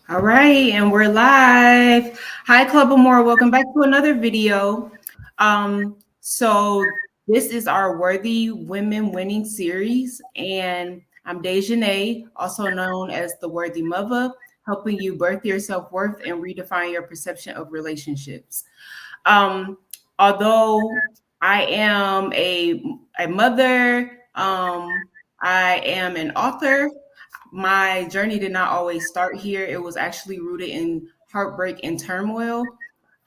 All right, and we're live. Hi, Club Amore. Welcome back to another video. So this is our Worthy Women Winning series, and I'm Dejanay, also known as the Worthy Mother, helping you birth your self-worth and redefine your perception of relationships. Um, Although I am a mother, I am an author. My journey did not always start here. It was actually rooted in heartbreak and turmoil.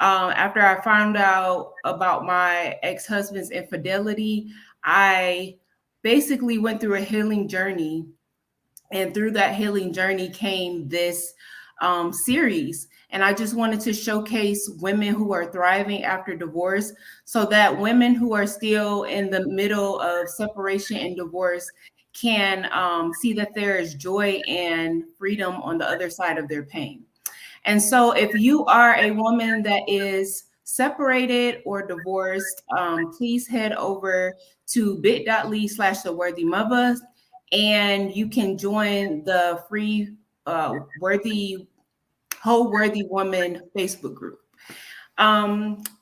After I found out about my ex husband's infidelity, I basically went through a healing journey. And through that healing journey came this series. And I just wanted to showcase women who are thriving after divorce so that women who are still in the middle of separation and divorce can see that there is joy and freedom on the other side of their pain. And so, if you are a woman that is separated or divorced, please head over to bit.ly/slash the worthy mother and you can join the free worthy whole worthy woman Facebook group.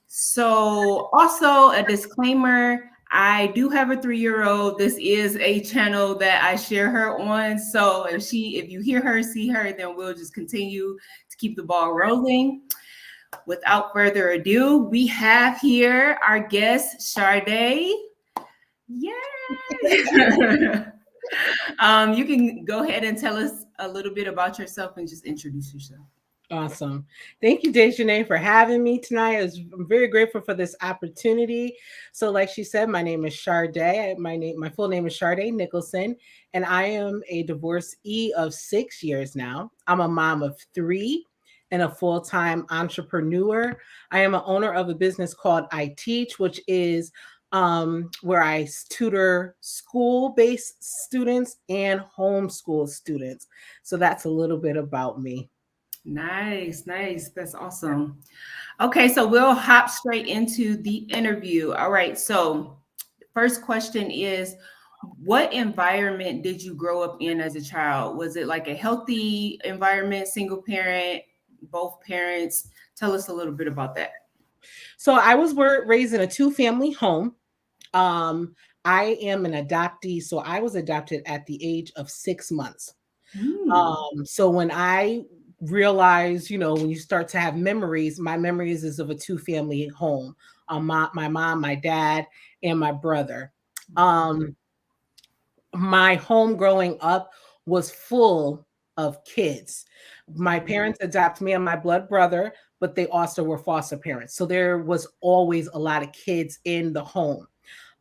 So also a disclaimer, I do have a 3-year-old. This is a channel that I share her on. So if you hear her, see her, then we'll just continue to keep the ball rolling. Without further ado, we have here our guest, Shardae. Yay! You can go ahead and tell us a little bit about yourself and just introduce yourself. Awesome. Thank you, Dejanay, for having me tonight. I'm very grateful for this opportunity. So, like she said, my name is Shardae. My full name is Shardae Nicholson, and I am a divorcee of 6 years now. I'm a mom of 3 and a full-time entrepreneur. I am an owner of a business called iteach, which is where I tutor school-based students and homeschool students. So that's a little bit about me. Nice, nice. That's awesome. Okay, so we'll hop straight into the interview. All right, so first question is, what environment did you grow up in as a child? Was it like a healthy environment, single parent, both parents? Tell us a little bit about that. So I was raised in a two-family home. Um, I am an adoptee, so I was adopted at the age of 6 months. Hmm. So when I realized, when you start to have memories, my memories is of a two-family home. My mom, my dad, and my brother. Um, my home growing up was full of kids. My parents adopted me and my blood brother, but they also were foster parents. So there was always a lot of kids in the home.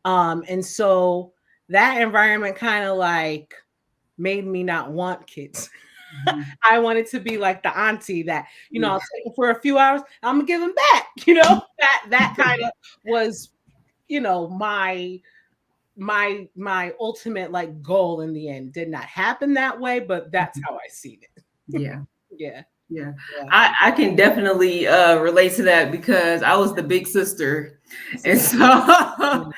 And so that environment kind of like made me not want kids. Mhm. I wanted to be like the auntie that, I'll take them for a few hours, I'm gonna give them back. That kind of was, my ultimate like goal in the end. Did not happen that way, but that's how I see it. Yeah. Yeah. Yeah, Yeah. I can definitely relate to that because I was the big sister, and so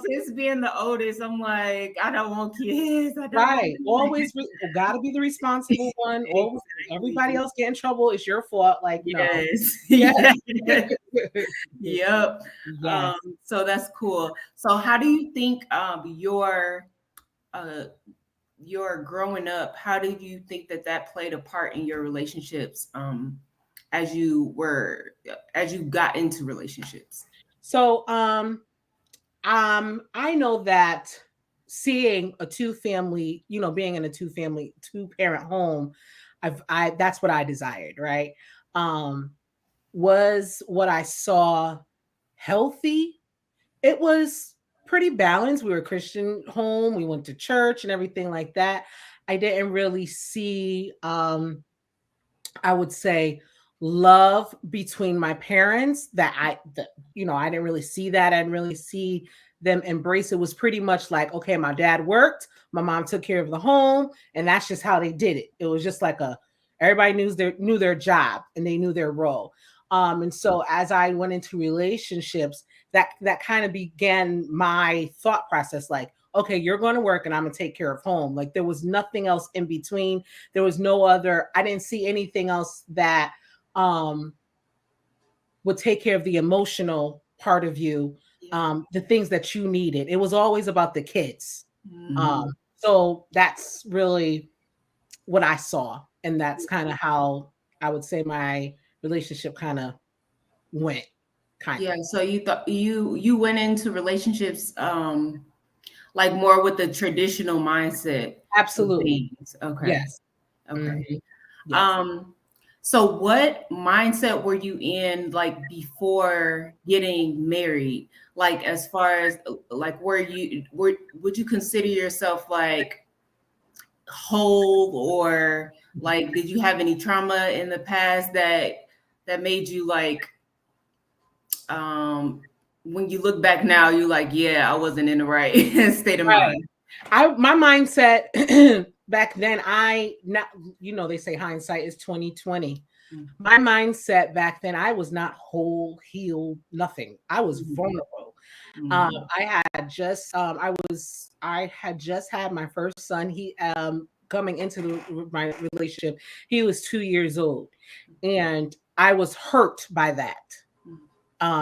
since being the oldest, I'm like, I don't want kids. I don't want Right. Always gotta be the responsible one. Always everybody exactly. else get in trouble. It's your fault. Like, no. Yes, Yeah. yes, yep. Yes. So that's cool. So how do you think uh, your growing up, how did you think that played a part in your relationships as you got into relationships? So I know that seeing a two family, being in a two parent home, I that's what I desired, right? Um, was what I saw healthy? It was pretty balanced. We were a Christian home. We went to church and everything like that. I didn't really see I would say love between my parents I didn't really see that. I didn't really see them embrace. It was pretty much like, okay, my dad worked, my mom took care of the home, and that's just how they did it. It was just like everybody knew their job and they knew their role. And so as I went into relationships, that kind of began my thought process like, okay, you're going to work and I'm going to take care of home. Like there was nothing else in between. There was no other, I didn't see anything else that would take care of the emotional part of you, the things that you needed. It was always about the kids. So that's really what I saw. And that's kind of how I would say my relationship kind of went. Yeah. So you thought you went into relationships like more with the traditional mindset of Absolutely. things. Okay. Yes. Okay. Yes. So what mindset were you in like before getting married? Like as far as like would you consider yourself like whole, or like did you have any trauma in the past that made you like when you look back now you're like, yeah, I wasn't in the right state of Right. mind. My mindset back then, they say hindsight is 2020. My mindset back then, I was not whole, healed, nothing. I was vulnerable. I had just had my first son. He coming into my relationship, he was 2 years old, and I was hurt by that.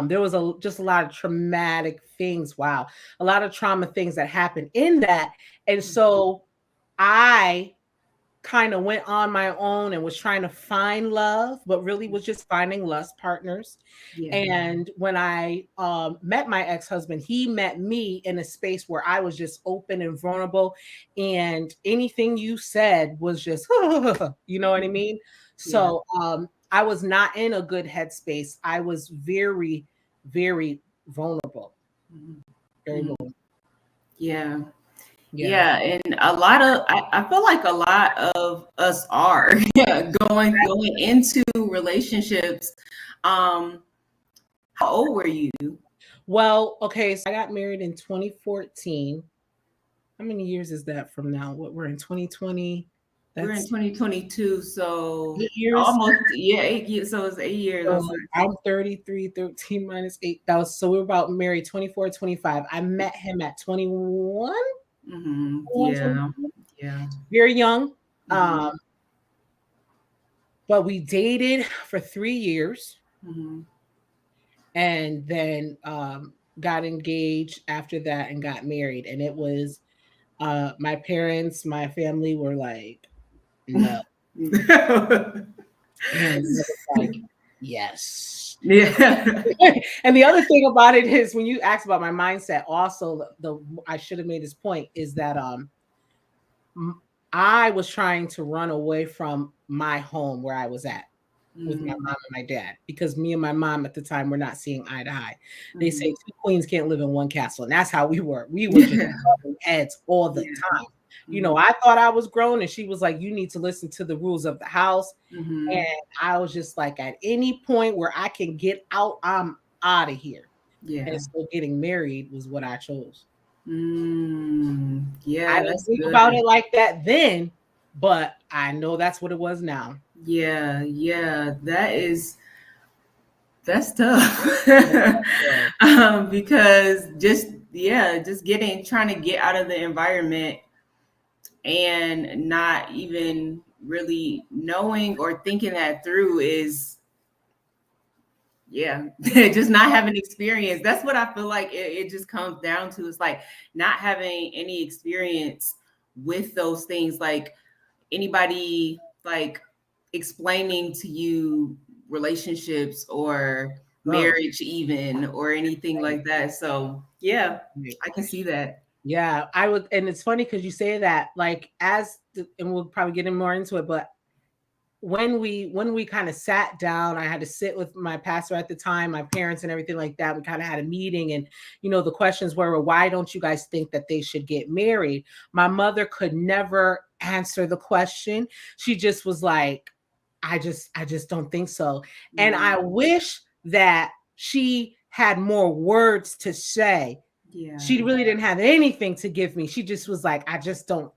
There was just a lot of traumatic things. Wow, a lot of trauma things that happened in that, and so I kind of went on my own and was trying to find love, but really was just finding lust partners. Yeah. And when I met my ex-husband, he met me in a space where I was just open and vulnerable, and anything you said was just, you know what I mean? So I was not in a good headspace. I was very, very vulnerable. Very vulnerable. Yeah. Yeah, and a lot of I feel like a lot of us are going into relationships. How old were you? Well, okay, so I got married in 2014. How many years is that from now? What, we're in 2020. We're in That's 2022, so 8 years. almost 8 years. So it's 8 years. So I'm 33, 13 minus 8. So we were about married 24, 25. I met him at 21. Yeah. Yeah. Very young. But we dated for 3 years. And then got engaged after that and got married. And it was my parents, my family were like, no. And it was like, yes. Yeah. And the other thing about it is, when you asked about my mindset, also I should have made this point, is that I was trying to run away from my home where I was at with my mom and my dad, because me and my mom at the time were not seeing eye to eye. They say two queens can't live in one castle, and that's how we were. We were just bumping heads all the time. You know, I thought I was grown, and she was like, you need to listen to the rules of the house. And I was just like, at any point where I can get out, I'm out of here. Yeah. And so getting married was what I chose. Yeah, I didn't think about it like that then, but I know that's what it was now. Yeah, that's tough. Because just trying to get out of the environment and not even really knowing or thinking that through is just not having experience. That's what I feel like it just comes down to. It's like not having any experience with those things. Like anybody like explaining to you relationships or marriage even, or anything like that. So yeah, I can see that. Yeah, I would. And it's funny because you say that, like, and we'll probably get more into it, but when we kind of sat down, I had to sit with my pastor at the time, my parents and everything like that. We kind of had a meeting, and the questions were, well, why don't you guys think that they should get married? My mother could never answer the question. She just was like, I just don't think so. And I wish that she had more words to say. Yeah. She really didn't have anything to give me. She just was like, I just don't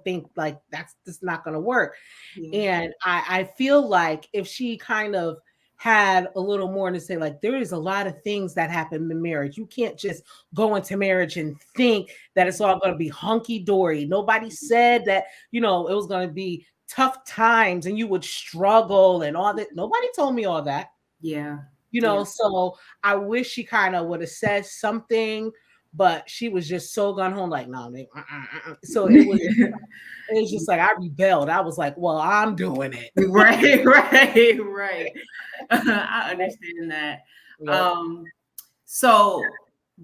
think, like, that's not going to work. Yeah. And I feel like if she kind of had a little more to say. Like, there is a lot of things that happen in marriage. You can't just go into marriage and think that it's all going to be hunky dory. Nobody said that, it was going to be tough times and you would struggle and all that. Nobody told me all that. Yeah. So I wish she kind of would have said something, but she was just so gone home, like, no, so it was just like, I rebelled. I was like, well, I'm doing it. Right. I understand that. Yep. So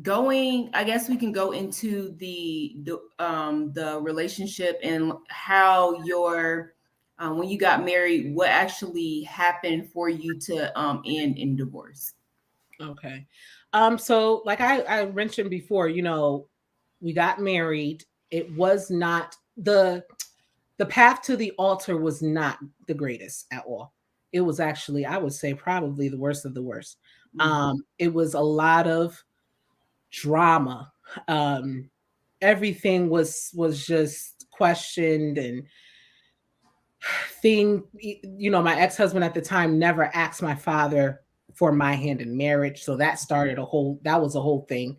I guess we can go into the relationship and how when you got married, what actually happened for you to end in divorce. Okay. So like I mentioned before, we got married. It was not the path to the altar was not the greatest at all. It was actually, I would say, probably the worst of the worst. It was a lot of drama. Everything was just questioned, and my ex-husband at the time never asked my father for my hand in marriage. So that was a whole thing.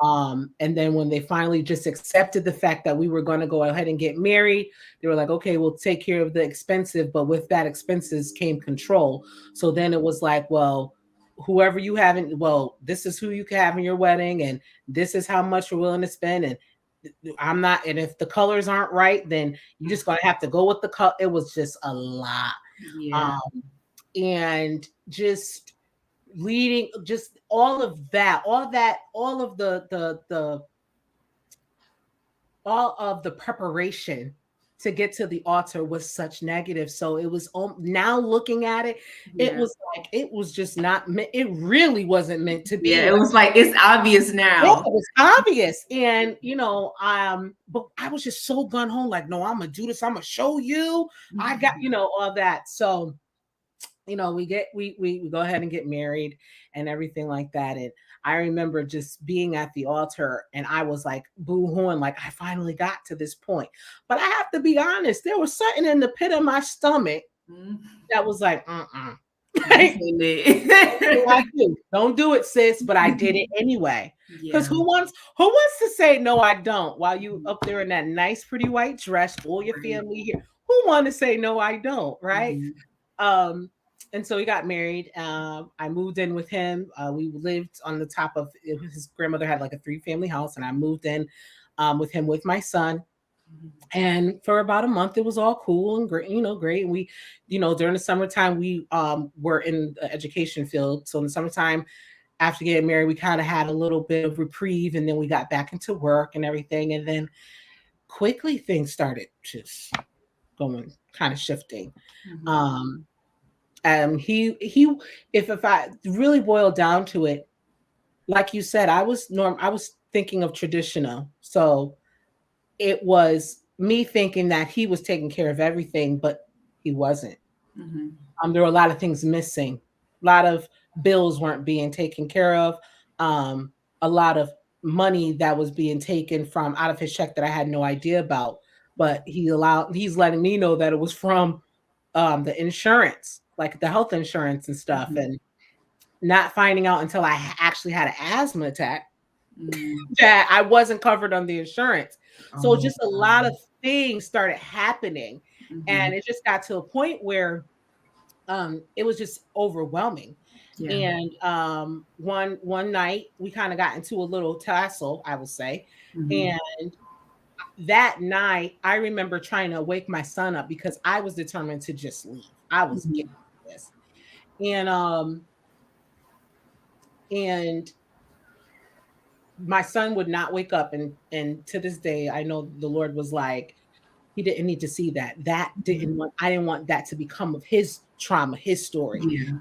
And then when they finally just accepted the fact that we were going to go ahead and get married, they were like, okay, we'll take care of the expensive, but with that expenses came control. So then it was like, well, whoever you haven't, well, this is who you can have in your wedding, and this is how much you're willing to spend. And I'm not, and if the colors aren't right, then you're just going to have to go with the color. It was just a lot. Yeah. And just leading, just all of the preparation to get to the altar was such negative. So it was, now looking at it, it was like, it was just not meant, it really wasn't meant to be. Yeah, it was like, it's obvious now. Yeah, it was obvious. And but I was just so gun home, like, no, I'm gonna do this, I'm gonna show you. I got, all that. So we go ahead and get married and everything like that. And I remember just being at the altar, and I was like boo-hooing, like, I finally got to this point. But I have to be honest, there was something in the pit of my stomach that was like, don't do it, sis. But I did it anyway. Because who wants to say no, I don't, while you up there in that nice, pretty white dress, all your family here? Who want to say no, I don't, right? And so we got married. I moved in with him. We lived on the top of his grandmother had like a 3-family house, and I moved in with him with my son. And for about a month, it was all cool and great, great. And we, during the summertime, we were in the education field. So in the summertime, after getting married, we kind of had a little bit of reprieve, and then we got back into work and everything. And then quickly things started just going, kind of shifting. He if I really boil down to it, like you said, I was thinking of traditional. So it was me thinking that he was taking care of everything, but he wasn't. There were a lot of things missing. A lot of bills weren't being taken care of. A lot of money that was being taken from out of his check that I had no idea about. But he's letting me know that it was from the insurance, like the health insurance and stuff, and not finding out until I actually had an asthma attack that I wasn't covered on the insurance. So just a lot of things started happening, and it just got to a point where it was just overwhelming. And one night we kind of got into a little tussle, I would say. And that night, I remember trying to wake my son up because I was determined to just leave. I was getting this. And my son would not wake up. And to this day, I know the Lord was like, he didn't need to see that. I didn't want that to become of his trauma, his story.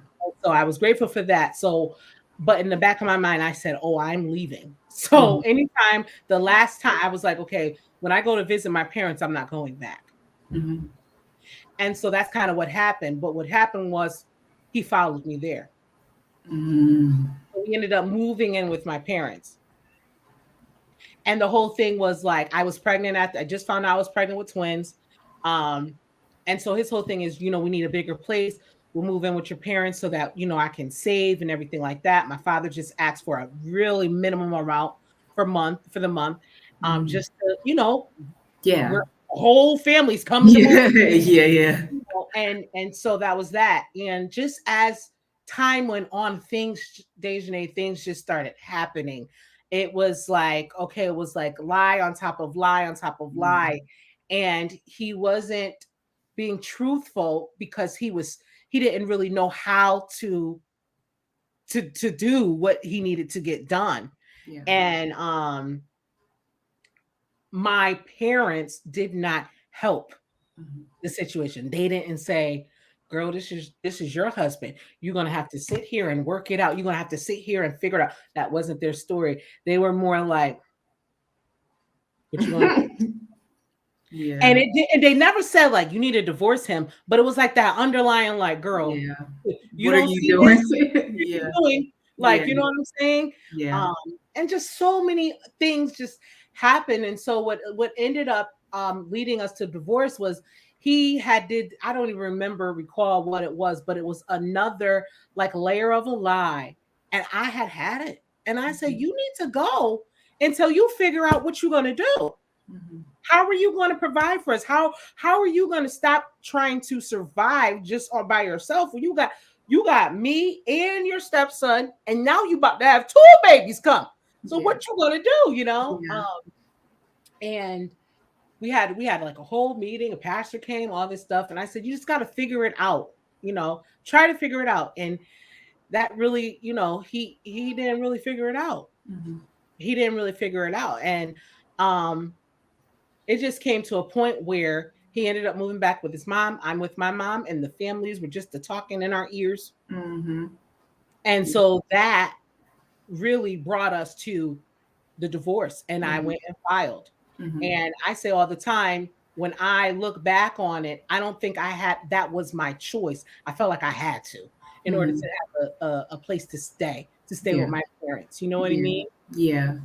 So I was grateful for that. So, but in the back of my mind, I said, oh, I'm leaving. So anytime, the last time, I was like, okay, when I go to visit my parents, I'm not going back. And so that's kind of what happened. But what happened was he followed me there. So we ended up moving in with my parents. And the whole thing was like, I was pregnant I just found out I was pregnant with twins. And so his whole thing is, we need a bigger place. we'll move in with your parents so that, I can save and everything like that. My father just asked for a really minimum amount for the month. Just to, Yeah. we're whole families come to move. Yeah. Yeah. And so that was that. And just as time went on, things just started happening. It was like, okay, it was like lie on top of lie on top of lie. And he wasn't being truthful because he didn't really know how to do what he needed to get done. Yeah. And my parents did not help the situation. They didn't say, "Girl, this is your husband. You're gonna have to sit here and work it out. You're gonna have to sit here and figure it out." That wasn't their story. They were more like, "What you gonna do?" Yeah. And they never said like you need to divorce him, but it was like that underlying like, "Girl, Yeah. you What are don't you see doing? this? What you Yeah. doing?" Yeah. Like, you know what I'm saying? Yeah. And just so many things just happened. And so what ended up leading us to divorce was he did, I don't even recall what it was, but it was another like layer of a lie. And I had it. And I said, you need to go until you figure out what you're gonna do. How are you going to provide for us? How are you going to stop trying to survive just all by yourself? Well, you got me and your stepson, and now you about to have two babies come. So what you gonna do? Yeah. And we had like a whole meeting. A pastor came, all this stuff, and I said, you just got to figure it out. Try to figure it out. And that really, he didn't really figure it out. He didn't really figure it out, and it just came to a point where he ended up moving back with his mom. I'm with my mom, and the families were just talking in our ears. And so that really brought us to the divorce. And I went and filed. And I say all the time, when I look back on it, I don't think that was my choice. I felt like I had to in order to have a place to stay Yeah. with my parents. You know what I mean? Yeah.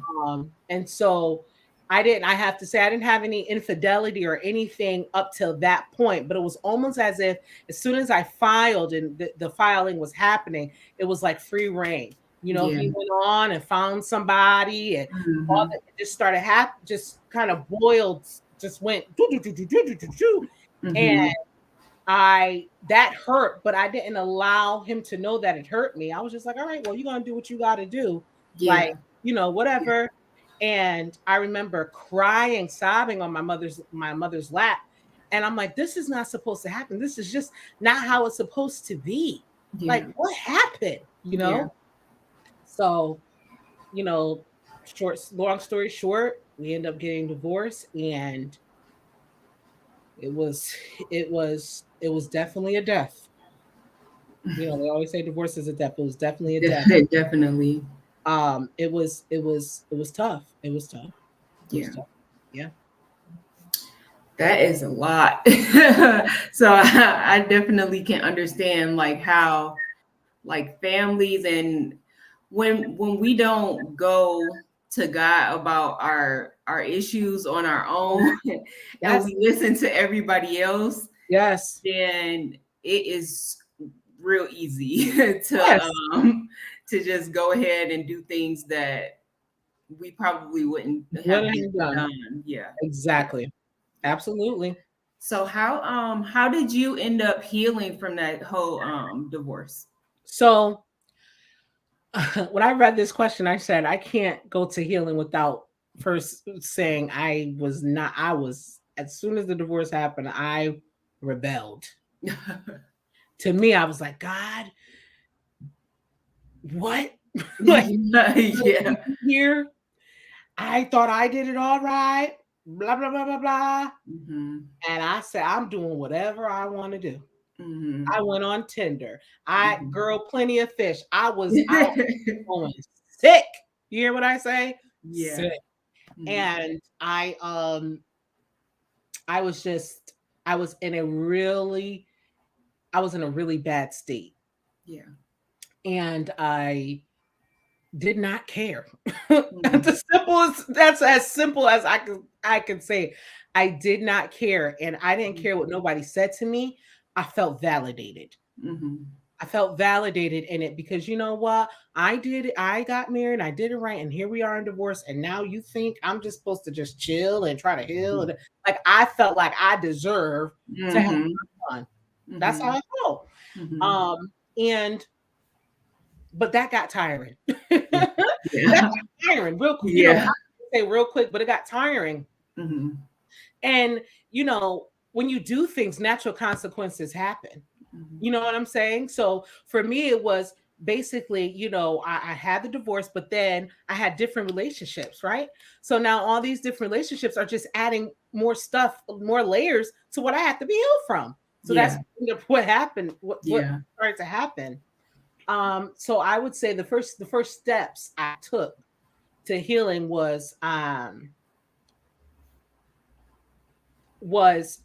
And so I have to say, I didn't have any infidelity or anything up till that point, but it was almost as if as soon as I filed and the filing was happening, it was like free reign. He went on and found somebody, and all that just started just kind of boiled, just went do, do, do, do, do, do, do. And that hurt, but I didn't allow him to know that it hurt me. I was just like, all right, well, you're gonna do what you gotta do. Yeah. Like, whatever. And I remember crying, sobbing on my mother's lap. And I'm like, this is not supposed to happen. This is just not how it's supposed to be. Like, what happened? So, long story short, we end up getting divorced, and it was definitely a death. They always say divorce is a death. It was definitely a death. Definitely. It was tough. It was tough. Yeah. Yeah. That is a lot. So I definitely can understand like how like families, and when we don't go to God about our issues on our own and we listen to everybody else, Yes. then it is real easy to just go ahead and do things that we probably wouldn't have done. Yeah. Exactly. Absolutely. So how did you end up healing from that whole divorce? So when I read this question, I said I can't go to healing without first saying I was, as soon as the divorce happened, I rebelled. To me, I was like, God, what? Like, yeah. Here, I thought I did it all right. Blah blah blah blah blah. And I said, I'm doing whatever I want to do. I went on Tinder. Girl, plenty of fish. I was going sick. You hear what I say? Yeah. Sick. And I was in a really bad state. Yeah. And I did not care. That's as simple as I could say. I did not care, and I didn't care what nobody said to me. I felt validated. Mm-hmm. I felt validated in it because you know what? I did it. I got married. I did it right. And here we are in divorce. And now you think I'm just supposed to just chill and try to heal. And like I felt like I deserve to have Mm-hmm. fun. That's how Mm-hmm. I felt. Mm-hmm. And but that got tiring. Yeah. That Yeah. got tiring real quick. You know, Yeah. I say real quick, but it got tiring. Mm-hmm. And you know, when you do things, natural consequences happen. Mm-hmm. You know what I'm saying? So for me, it was basically, you know, I had the divorce, but then I had different relationships, right? So now all these different relationships are just adding more stuff, more layers to what I have to be healed from. So that's Yeah. what happened, what Yeah. started to happen. So I would say the first steps I took to healing was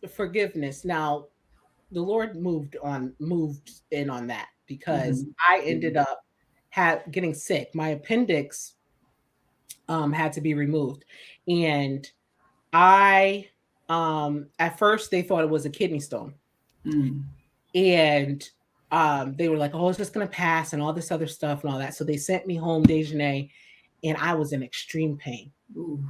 forgiveness. Now the Lord moved in on that because Mm-hmm. I ended up getting sick. My appendix had to be removed, and I at first they thought it was a kidney stone, Mm-hmm. and they were like, "Oh, it's just gonna pass," and all this other stuff and all that. So they sent me home, Dejanay, and I was in extreme pain. Ooh.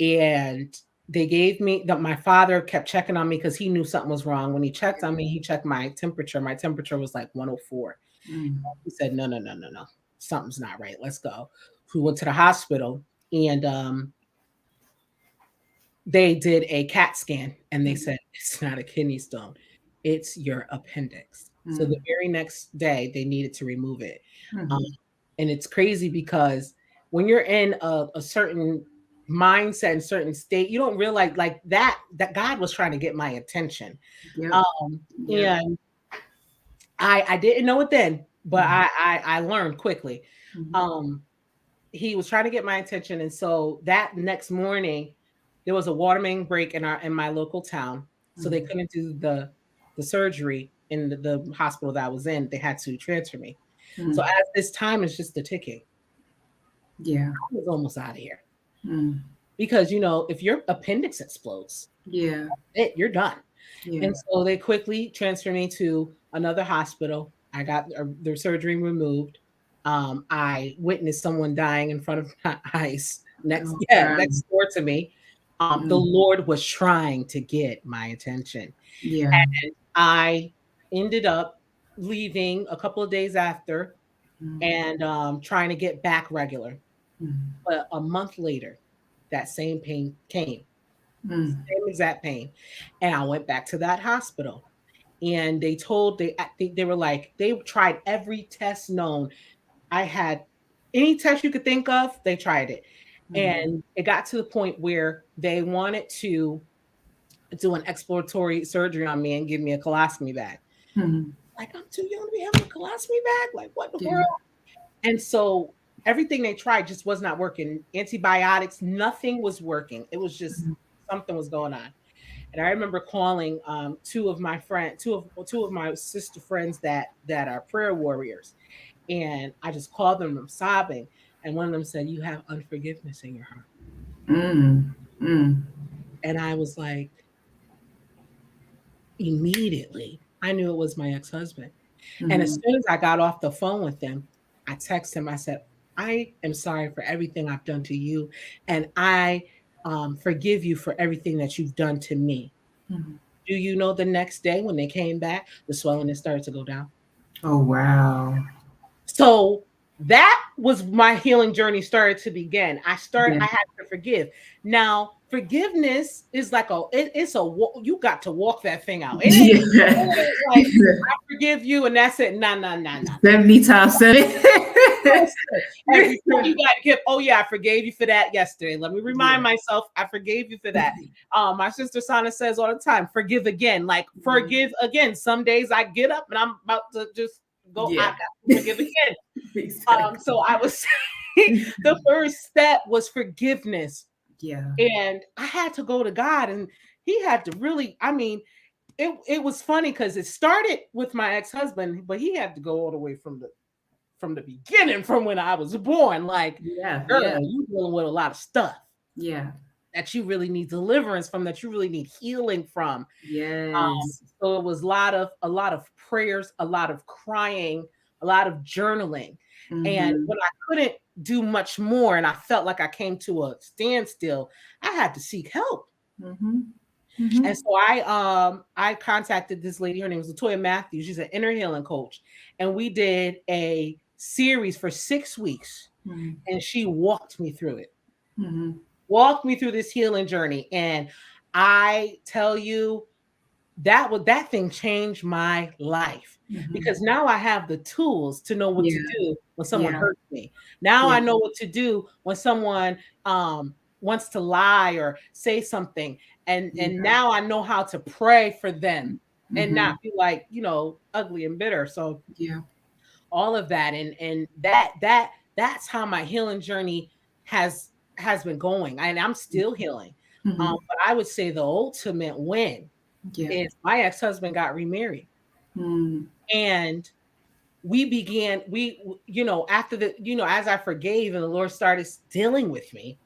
And they gave me that my father kept checking on me because he knew something was wrong. When he checked on me, he checked my temperature. My temperature was like 104. Mm-hmm. He said, no, no, no, no, no. Something's not right. Let's go. We went to the hospital and they did a CAT scan and they said, it's not a kidney stone, it's your appendix. So the very next day, they needed to remove it. Um, Mm-hmm. and it's crazy because when you're in a certain mindset and certain state, you don't realize like that God was trying to get my attention. Yep. Um, Yep. and I didn't know it then, but Mm-hmm. I learned quickly. Mm-hmm. Um, he was trying to get my attention, and so that next morning there was a water main break in my local town, so they couldn't do the surgery in the hospital that I was in. They had to transfer me. So Mm-hmm. as this time is just a ticking, Yeah. I was almost out of here Mm-hmm. because you know if your appendix explodes, Yeah. you're done. Yeah. And so they quickly transferred me to another hospital. I got their surgery removed. I witnessed someone dying in front of my eyes next, Oh yeah, God. next door to me. The Mm. Lord was trying to get my attention. Yeah. And I ended up leaving a couple of days after Mm. and trying to get back regular. Mm. But a month later, that same pain came, Mm. same exact pain. And I went back to that hospital and I think they were like they tried every test known. I had any test you could think of, they tried it. Mm. And it got to the point where they wanted to do an exploratory surgery on me and give me a colostomy bag. Mm. Like I'm too young to be having a colostomy bag. Like what in the Yeah. world? And so everything they tried just was not working. Antibiotics, nothing was working. It was just Mm. something was going on. And I remember calling two of my sister friends that are prayer warriors, and I just called them. I'm sobbing, and one of them said, "You have unforgiveness in your heart," Mm. Mm. and I was like, immediately, I knew it was my ex-husband. And as Mm. soon as I got off the phone with him, I texted him. I said, "I am sorry for everything I've done to you, and I forgive you for everything that you've done to me." Mm. Do you know the next day when they came back, the swelling had started to go down? Oh wow. So that was my healing journey started to begin. Yeah. I had to forgive. Now, forgiveness is like you got to walk that thing out. It Yeah. ain't like I forgive you and that's it. Nah, nah, nah, nah. 70 times 7. Every time you got to give, oh yeah, I forgave you for that yesterday. Let me remind Yeah. myself, I forgave you for that. My sister Sana says all the time, forgive again. Like forgive again. Some days I get up and I'm about to just go, I Yeah. got to forgive again. Exactly. So I was saying the first step was forgiveness. Yeah. And I had to go to God and he had to really, I mean, it was funny because it started with my ex-husband, but he had to go all the way from the beginning, from when I was born. Like, Yeah. girl, Yeah. you dealing with a lot of stuff Yeah. that you really need deliverance from, that you really need healing from. Yes. So it was a lot of prayers, a lot of crying, a lot of journaling. And when I couldn't do much more and I felt like I came to a standstill, I had to seek help. And so I contacted this lady. Her name was Latoya Matthews. She's an inner healing coach, and we did a series for 6 weeks, and she walked me through it. Walked me through this healing journey, and I tell you, that thing changed my life, because now I have the tools to know what to do when someone hurts me. Now I know what to do when someone wants to lie or say something, and now I know how to pray for them and not be like, ugly and bitter. So all of that, and that's how my healing journey has been going, and I'm still healing. But I would say the ultimate win is my ex-husband got remarried. And we began, after as I forgave and the Lord started dealing with me,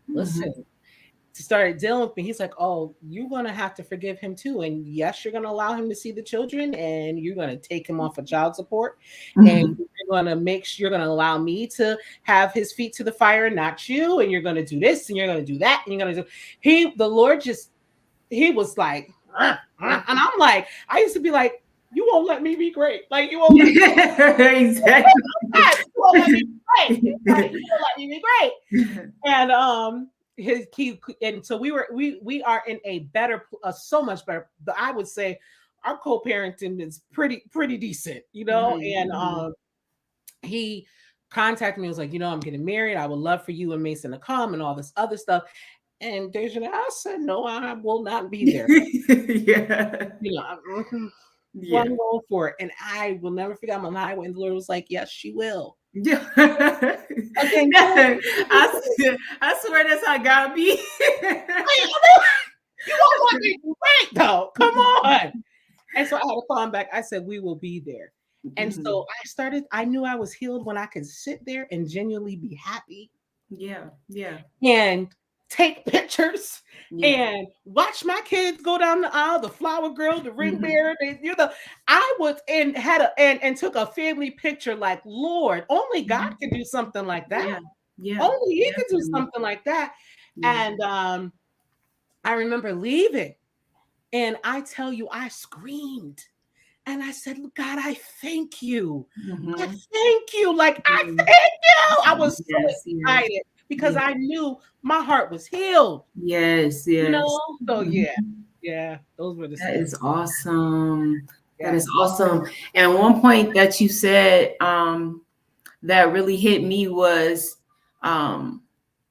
started dealing with me, he's like, oh, you're going to have to forgive him too. And yes, you're going to allow him to see the children, and you're going to take him off of child support. And you're going to you're going to allow me to have his feet to the fire, not you. And you're going to do this, and you're going to do that. And you're going to do, the Lord he was like, and I'm like, I used to be like, you won't let me be great. Like, you won't let me exactly. You won't let me be great. You won't let me be great. And and so we are in a better, so much better. I would say our co-parenting is pretty decent, and he contacted me, was like, I'm getting married. I would love for you and Mason to come and all this other stuff. And Deja, I said, no, I will not be there. I'm going for it. And I will never forget, I'm on the highway, and the Lord was like, yes, she will. Okay, I swear that's how God be. You won't want me to be right, though. Come on. And so I had to call him back. I said, we will be there. And so I knew I was healed when I could sit there and genuinely be happy. And take pictures and watch my kids go down the aisle, the flower girl, the ring bearer. I was and took a family picture, like, Lord, only God can do something like that. Only He can do something like that. And I remember leaving, and I tell you, I screamed. And I said, God, I thank you. I thank you. Like, I thank you. I was so excited because I knew my heart was healed. Yes. So those were the That is awesome. That is awesome. And one point that you said that really hit me was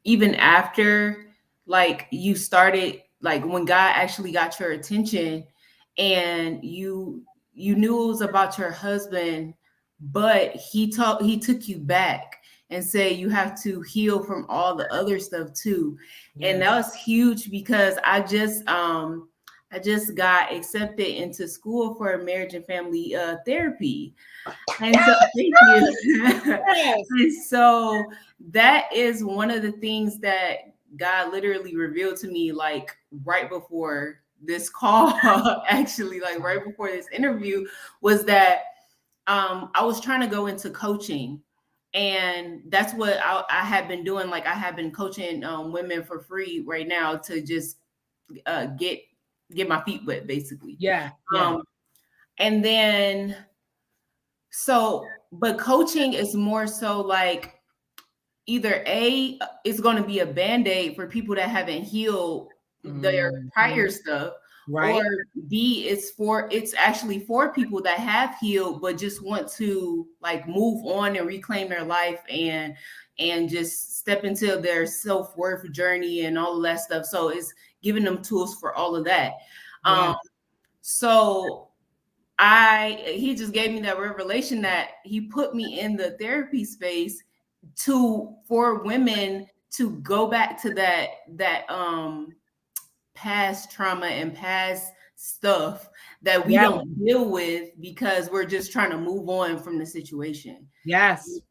even after, like, you started, like, when God actually got your attention, and you knew it was about your husband, but he took you back and said you have to heal from all the other stuff too. And that was huge, because I just got accepted into school for marriage and family therapy. And so thank you. And so that is one of the things that God literally revealed to me, like, right before this call, actually, like right before this interview, was that I was trying to go into coaching, and that's what I had been doing. Like, I have been coaching women for free right now to just get my feet wet, basically. And then but coaching is more so like, either A, it's going to be a Band-Aid for people that haven't healed their prior stuff, or B, it's actually for people that have healed but just want to, like, move on and reclaim their life and just step into their self-worth journey and all of that stuff. So it's giving them tools for all of that. So he just gave me that revelation that he put me in the therapy space for women to go back to that past trauma and past stuff that we don't deal with, because we're just trying to move on from the situation.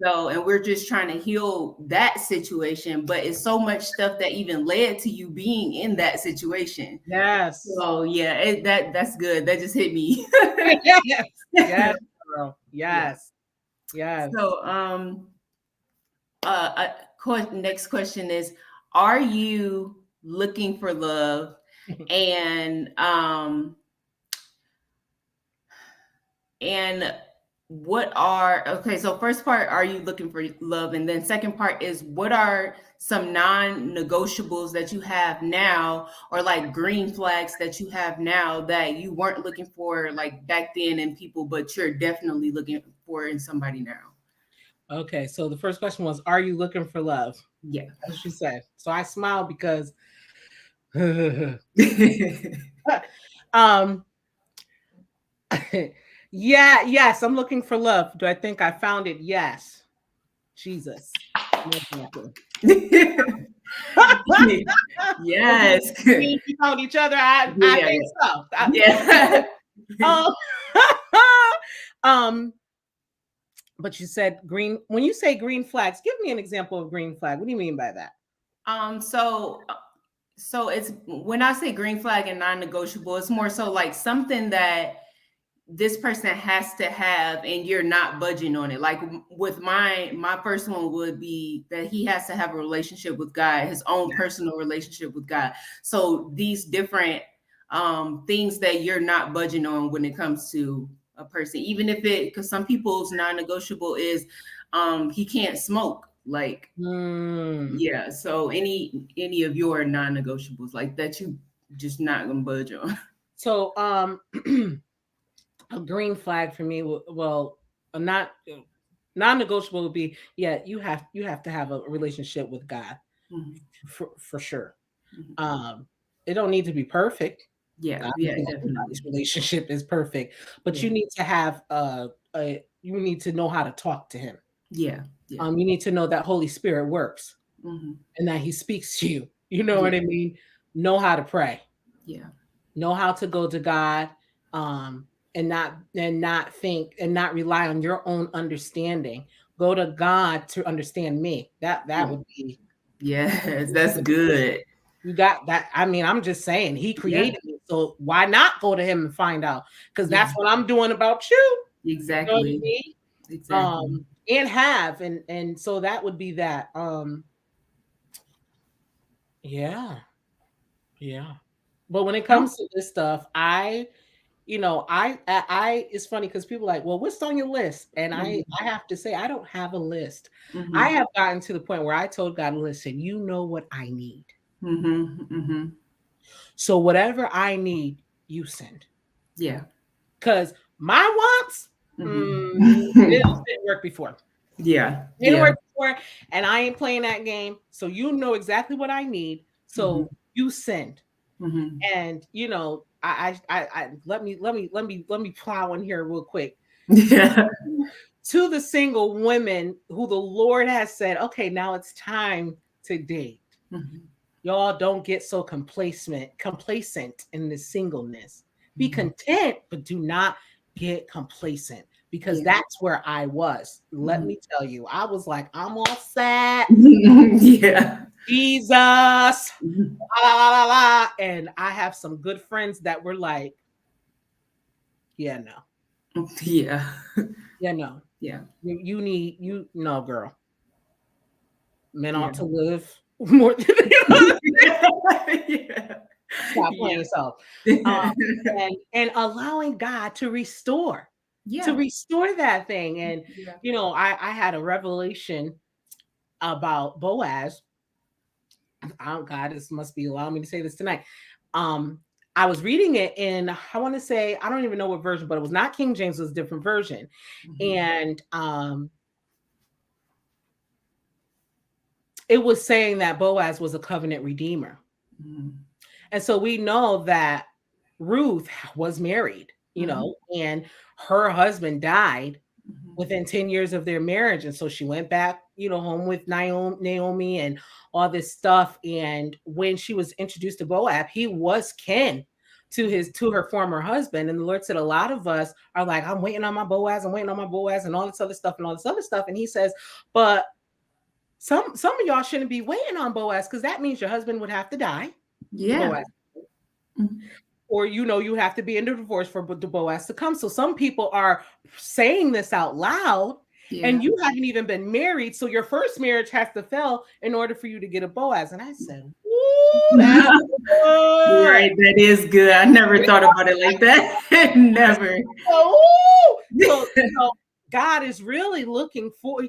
So, and we're just trying to heal that situation, but it's so much stuff that even led to you being in that situation. So that's good. That just hit me. girl. Yeah. Yes. Yes. So, next question is: are you looking for love? And and what are okay? So first part, are you looking for love? And then second part is, what are some non-negotiables that you have now, or like green flags that you have now that you weren't looking for like back then in people, but you're definitely looking for in somebody now? Okay, so the first question was, are you looking for love? Yeah. As she said. So I smiled because um yeah, yes, I'm looking for love. Do I think I found it? Yes. Jesus. No, thank you. Well, Yes. we found each other. I Yeah, think so. yeah. Um, um, but you said green. When you say green flags, give me an example of green flag. What do you mean by that? So it's when I say green flag and non-negotiable, it's more so like something that this person has to have and you're not budging on it. Like with my first one would be that he has to have a relationship with God, his own personal relationship with God. So these different things that you're not budging on when it comes to a person, even if it, because some people's non-negotiable is he can't smoke. Like, yeah. So any of your non-negotiables like that, you just not gonna budge on. So a green flag for me, well, not non-negotiable would be, yeah, you have to have a relationship with God. Mhm. For sure. Mhm. Um, it don't need to be perfect. Yeah, I yeah, don't think definitely. anybody's relationship is perfect, but Yeah, you need to have you need to know how to talk to him. yeah, yeah. You need to know that Holy Spirit works Hmm. and that He speaks to you. You know Yeah, what I mean? Know how to pray. yeah, Know how to go to God, um, and not think and not rely on your own understanding. Go to God to understand me. That yeah. would be Yes, that's good. you got that. I mean, I'm just saying He Yeah, created me, so why not go to Him and find out? Because yeah, that's what I'm doing about you. You know what I exactly, mean? exactly. And have and so that would be that. Yeah, yeah. But when it No. comes to this stuff, I it's funny because people are like, well, what's on your list? And Hmm. I have to say, I don't have a list. I Hmm. have gotten to the point where I told God, listen, you know what I need. Hmm. Hmm. So whatever I need, you send. Yeah. Because my wants, Hmm. it didn't work before. Yeah, It didn't yeah. work before, and I ain't playing that game. So you know exactly what I need. Hmm. So you send. Hmm. And I let me plow in here real quick. Yeah. To the single women who the Lord has said, okay, now it's time to date. Hmm. Y'all don't get so complacent in the singleness. Be Hmm. content, but do not get complacent because Yeah. that's where I was. Let Hmm. me tell you, I was like, I'm all set. Yeah. Jesus, la, la, la, la. And I have some good friends that were like, yeah, no, Yeah. yeah, no. Yeah. You need you no girl. Men Yeah. ought to live more than Yeah. stop playing Yeah. yourself. Um, and allowing God to Yeah. restore that thing. And Yeah. I had a revelation about Boaz. Oh God, this must be allowing me to say this tonight. Um, I was reading it in, I want to say, I don't even know what version, but it was not King James, it was a different version. Mhm. And it was saying that Boaz was a covenant redeemer. Mhm. And so we know that Ruth was married, Mhm. and her husband died Mhm. within 10 years of their marriage. And so she went back, home with Naomi and all this stuff. And when she was introduced to Boaz, he was kin to her former husband. And the Lord said, a lot of us are like, I'm waiting on my Boaz, I'm waiting on my Boaz, and all this other stuff and all this other stuff. And he says, but some of y'all shouldn't be waiting on Boaz because that means your husband would have to die. Yeah. Boaz. Mhm. or you have to be in a divorce for the Boaz to come. So some people are saying this out loud, Yeah. and you haven't even been married, so your first marriage has to fail in order for you to get a Boaz. And I said, "Ooh, that's good." Right, that is good. I never thought about it like that. Never. So God is really looking for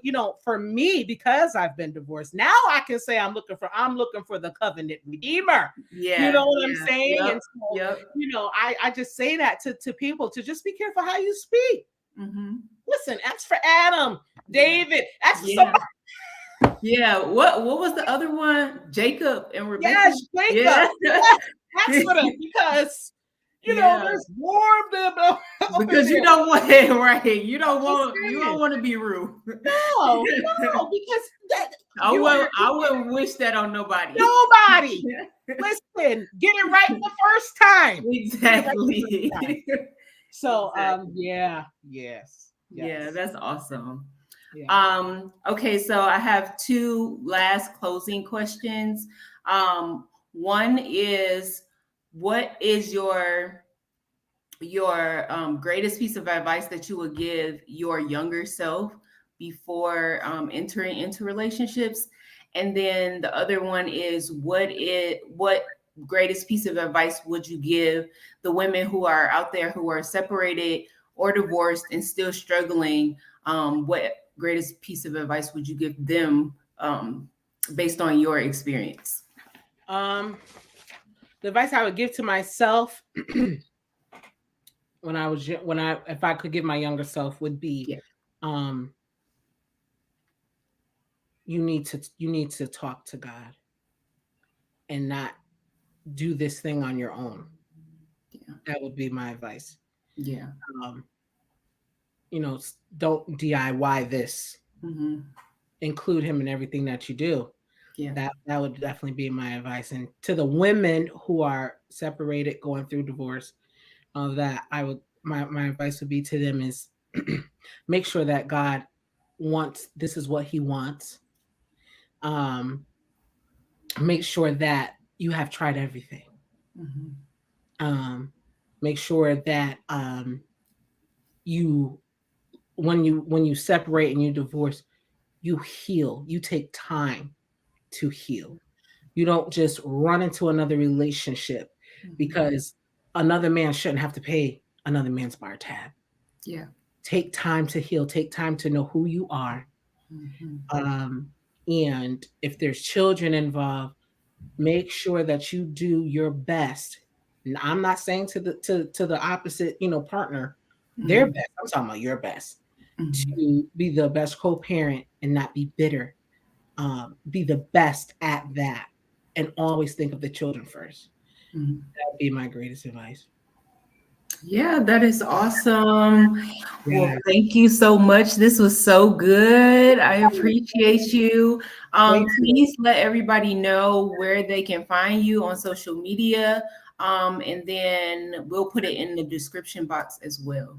me, because I've been divorced. Now I can say I'm looking for the covenant redeemer. Yeah. You know what I'm saying? Yep, And so, yep. I just say that to people, to just be careful how you speak. Mm-hmm. Listen, ask for Adam, David, ask for Yeah. somebody. Yeah. What was the other one? Jacob and Rebecca? Yes, Jacob. Yeah. Yes, ask for them, because Yeah. there's more of them up in Because you there. don't want it, right. You don't want to be rude. No, because I wouldn't wish that on nobody. Nobody. Listen, get it right the first time. Exactly. So, Exactly. yes. Yeah, that's awesome. Yeah. Okay, so I have two last closing questions. One is, what is your greatest piece of advice that you would give your younger self before entering into relationships? And then the other one is, what greatest piece of advice would you give the women who are out there who are separated or divorced and still struggling? What greatest piece of advice would you give them based on your experience? The advice I would give to myself if I could give my younger self, would be, Yeah. you need to talk to God and not do this thing on your own. Yeah. That would be my advice. Yeah. Don't DIY this. Mm-hmm. Include him in everything that you do. Yeah. That would definitely be my advice. And to the women who are separated, going through divorce, that I would my advice would be to them is make sure that God this is what he wants. Make sure that you have tried everything. Mm-hmm. Make sure that you when you separate and you divorce, you heal. You take time to heal. You don't just run into another relationship, because another man shouldn't have to pay another man's bar tab. Yeah. Take time to heal. Take time to know who you are. And if there's children involved, make sure that you do your best. And I'm not saying to the opposite, partner, their best. I'm talking about your best, to be the best co-parent and not be bitter. Be the best at that, and always think of the children first. That would be my greatest advice. Yeah, that is awesome. Well, Yes. thank you so much. This was so good. I appreciate you. Please let everybody know where they can find you on social media. And then we'll put it in the description box as well.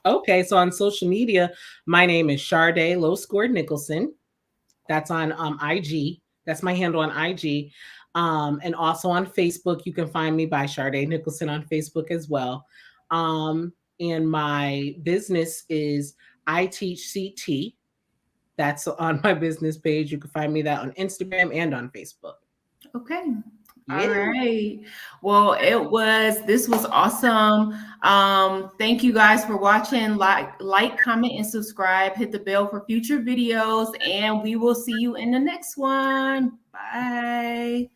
Okay, so on social media, my name is Shardae _Nicholson. That's on IG. That's my handle on IG. And also on Facebook, you can find me by Shardae Nicholson on Facebook as well. And my business is iteach.Ct. That's on my business page. You can find me that on Instagram and on Facebook. Okay. Yeah. All right. Well, this was awesome. Thank you guys for watching. Like, comment, and subscribe. Hit the bell for future videos, and we will see you in the next one. Bye.